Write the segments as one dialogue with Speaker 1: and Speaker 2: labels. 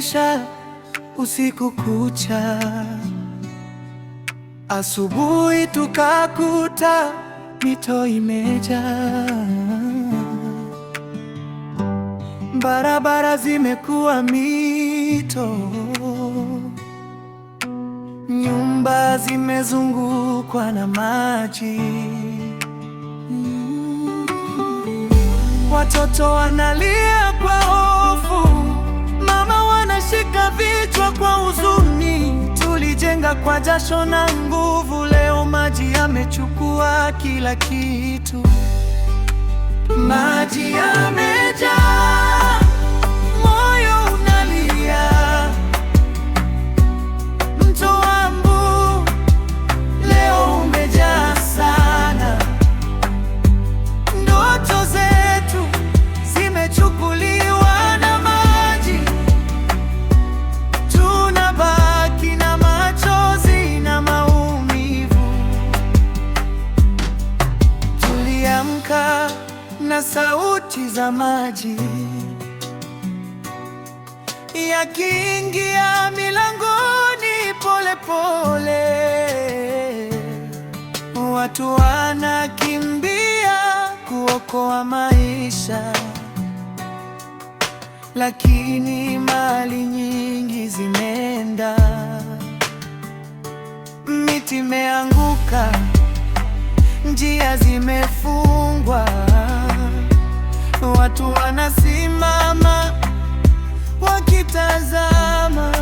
Speaker 1: ilinyesha usiku kucha, asubuhi tukakuta mito imejaa. Barabara zimekuwa mito, nyumba zimezungukwa na maji. Watoto wanalia kwa hofu, mama wanashika vichwa kwa huzuni. Tulijenga kwa jasho na nguvu, leo maji yamechukua kila kitu. Maji yamejaa, moyo unalia. Mto wangu leo umejaa sana. Ndoto zetu zimechukuliwa na maji, tunabaki na machozi na maumivu. Tuliamka na sauti za maji yakiingia milangoni pole pole. Watu wanakimbia kuokoa maisha, lakini mali nyingi zimeenda. Miti imeanguka, njia zimefungwa. Watu wanasimama wakitazama,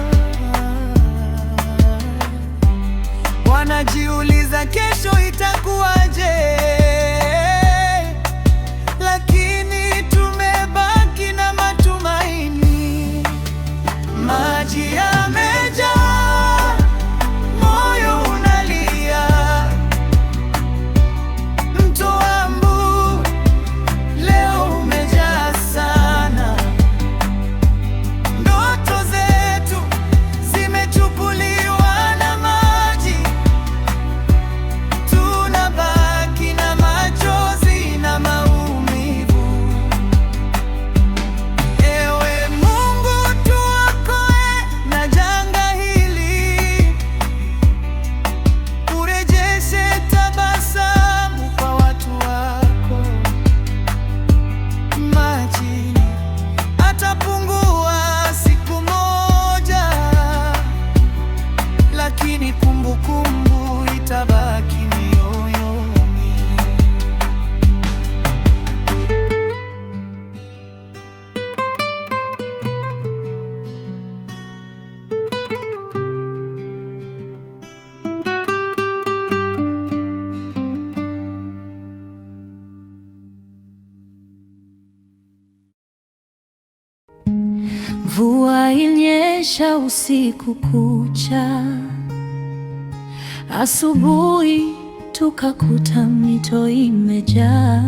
Speaker 1: wanajiuliza kesho itakuwaje, lakini tumebaki na matumaini. Maji yamejaa, moyo unalia. Mto wangu leo umejaa sana. Ndoto zetu zimechukuliwa na maji, tunabaki na machozi na maumivu. Ewe Mungu, tuokoe na janga hili, urejeshe tabasamu kwa watu wako. Maji atapungua siku moja, lakini kumbukumbu itabaki mioyoni.
Speaker 2: Mvua ilinyesha usiku kucha, asubuhi tukakuta mito imejaa.